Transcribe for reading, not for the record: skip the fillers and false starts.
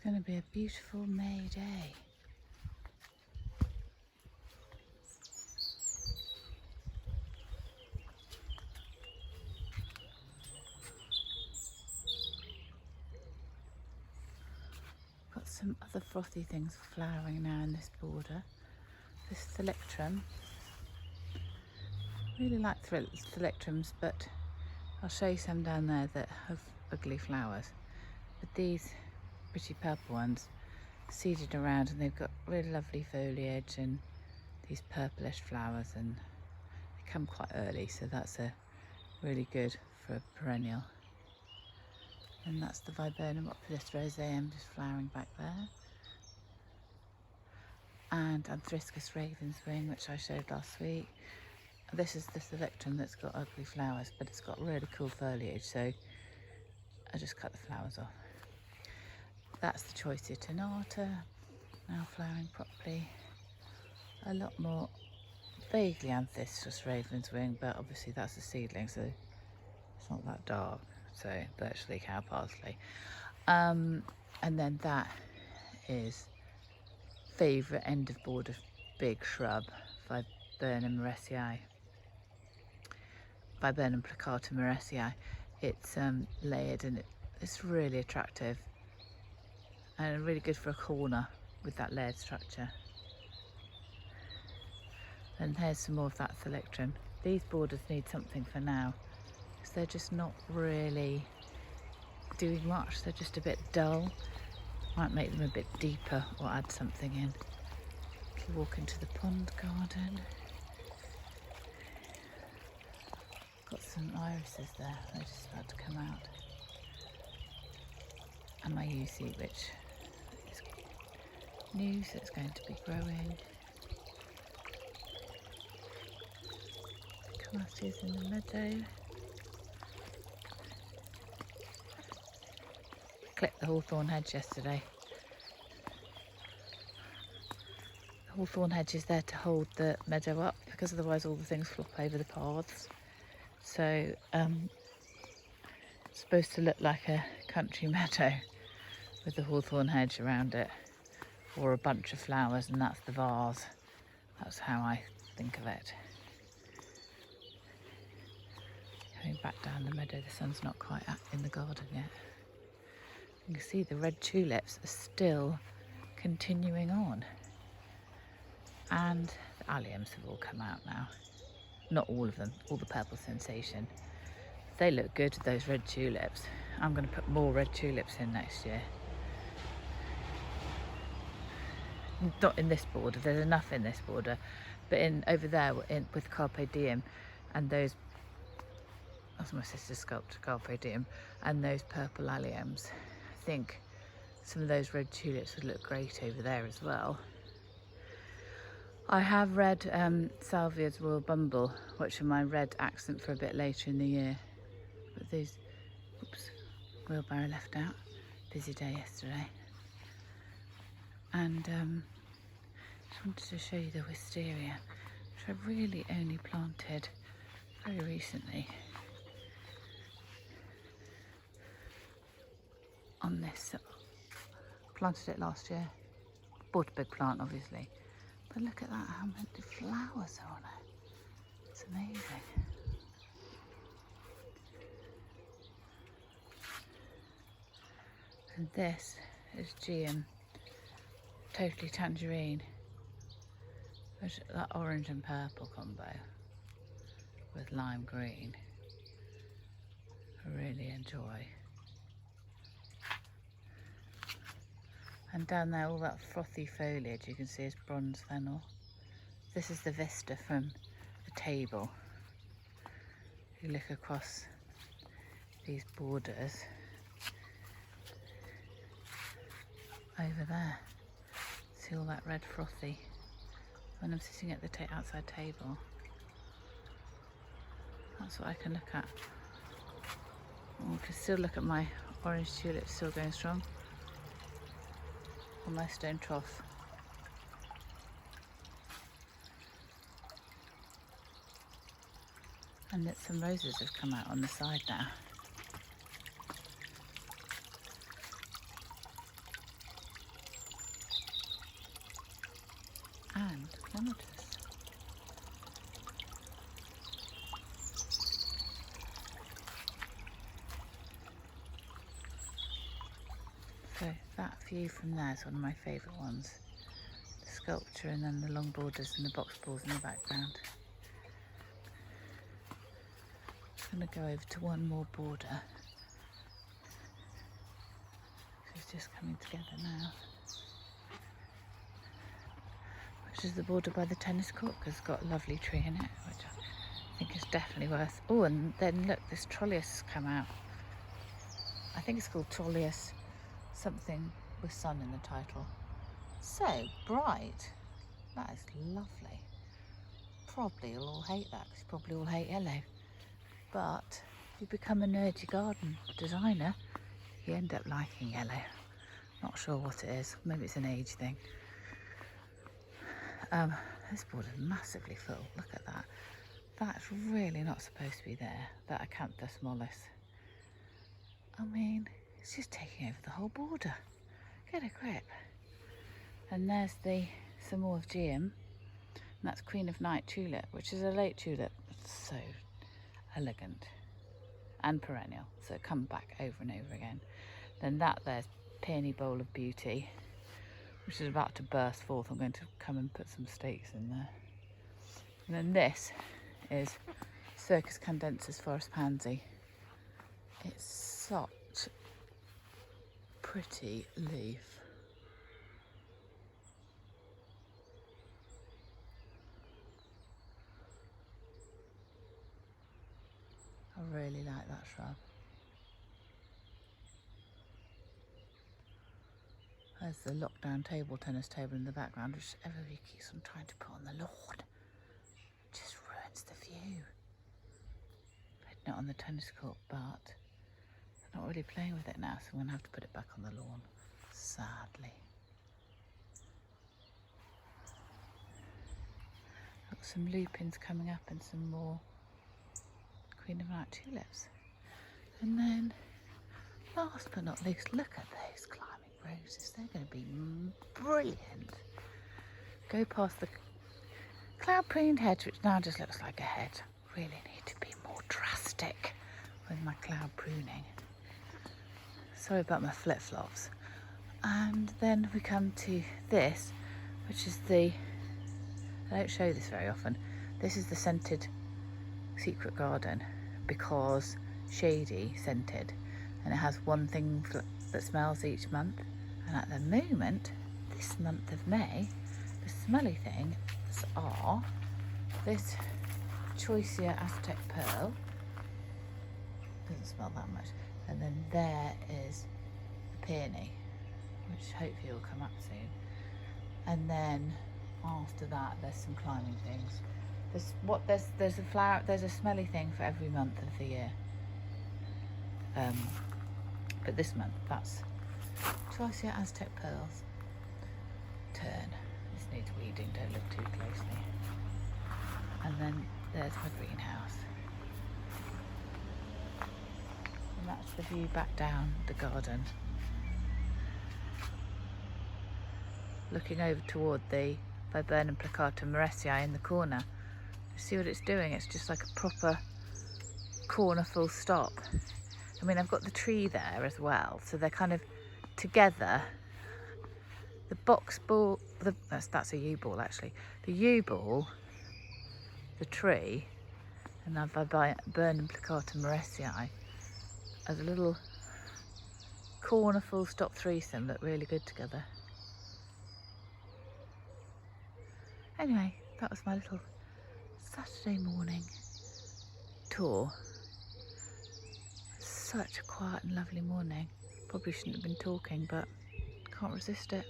going to be a beautiful May day. Got some other frothy things flowering now in this border. This Thalictrum. Really like Thalictrums, but I'll show you some down there that have ugly flowers. But these pretty purple ones seeded around, and they've got really lovely foliage and these purplish flowers, and they come quite early, so that's really good for a perennial. And that's the Viburnum opulus roseum just flowering back there. And Anthriscus ravenswing, which I showed last week. This is the Thalictrum that's got ugly flowers, but it's got really cool foliage, so I just cut the flowers off. That's the Choicea tenata, now flowering properly. A lot more vaguely Anthriscus ravenswing, but obviously that's a seedling, so it's not that dark. So virtually cow parsley. And then that is favourite end of border big shrub, Viburnum moresii. Viburnum plicata moresii. It's layered, and it's really attractive and really good for a corner with that layered structure. And here's some more of that Thalictrum. These borders need something for now, because they're just not really doing much. They're just a bit dull. Might make them a bit deeper or add something in. Little walk into the pond garden. Got some irises there, they're just about to come out. And my UC, which is new, so it's going to be growing. Clematis in the meadow. Clipped the hawthorn hedge yesterday. The hawthorn hedge is there to hold the meadow up, because otherwise all the things flop over the paths. So it's supposed to look like a country meadow with the hawthorn hedge around it, or a bunch of flowers, and that's the vase. That's how I think of it. Coming back down the meadow, the sun's not quite in the garden yet. You can see the red tulips are still continuing on. And the alliums have all come out now. Not all of them, all the purple sensation. They look good, those red tulips. I'm going to put more red tulips in next year. Not in this border, there's enough in this border. But over there with Carpe Diem and those, that's my sister's sculpture, Carpe Diem, and those purple alliums. I think some of those red tulips would look great over there as well. I have read Salvia's Royal Bumble, which are my red accent for a bit later in the year. But these, oops, wheelbarrow left out. Busy day yesterday. And just wanted to show you the wisteria, which I really only planted very recently. On this, planted it last year. Bought a big plant, obviously. But look at that, how many flowers are on it. It's amazing. And this is Geum, totally tangerine. Which, that orange and purple combo with lime green, I really enjoy. And down there, all that frothy foliage you can see is bronze fennel. This is the vista from the table. You look across these borders over there. See all that red frothy. When I'm sitting at the outside table, that's what I can look at. Oh, I can still look at my orange tulips still going strong on my stone trough. And that some roses have come out on the side now. So that view from there is one of my favourite ones. The sculpture and then the long borders and the box balls in the background. I'm going to go over to one more border. It's just coming together now. Which is the border by the tennis court, because it's got a lovely tree in it, which I think is definitely worth. Oh, and then look, this Trolleus has come out. I think it's called Trolleus something with sun in the title. So bright. That is lovely. Probably you'll all hate that, because you probably all hate yellow. But if you become a nerdy garden designer, you end up liking yellow. Not sure what it is. Maybe it's an age thing. This border's massively full. Look at that. That's really not supposed to be there. That Acanthus mollis. I mean, it's just taking over the whole border. Get a grip. And there's some more of Geum. And that's Queen of Night tulip, which is a late tulip. It's so elegant and perennial. So come back over and over again. Then there's Peony Bowl of Beauty, which is about to burst forth. I'm going to come and put some stakes in there. And then this is Circus Candensis Forest Pansy. It's such a pretty leaf. I really like that shrub. There's the lockdown tennis table in the background, which everybody keeps on trying to put on the lawn. It just ruins the view. Putting it on the tennis court, but they're not really playing with it now, so I'm going to have to put it back on the lawn, sadly. Got some lupins coming up and some more Queen of Night tulips. And then, last but not least, look at those climbing roses. They're going to be brilliant. Go past the cloud pruned hedge, which now just looks like a hedge. Really need to be more drastic with my cloud pruning. Sorry about my flip-flops. And then we come to this, which is I don't show this very often. This is the scented secret garden, because shady scented, and it has one thing that smells each month. And at the moment, this month of May, the smelly things are this Choicea Aztec Pearl. Doesn't smell that much. And then there is the peony, which hopefully will come up soon. And then after that, there's some climbing things. There's a flower. There's a smelly thing for every month of the year. But this month, that's Choicea Aztec Pearls. Turn. This needs weeding. Don't look too closely. And then there's my greenhouse. And that's the view back down the garden. Looking over toward the Viburnum plicata Morrisii in the corner. You see what it's doing? It's just like a proper corner full stop. I mean, I've got the tree there as well, so they're kind of together. The box ball, that's a yew-ball actually. The yew-ball, the tree, and the Viburnum plicata Morrisii as a little corner full stop threesome look really good together. Anyway, that was my little Saturday morning tour. Such a quiet and lovely morning. Probably shouldn't have been talking, but can't resist it.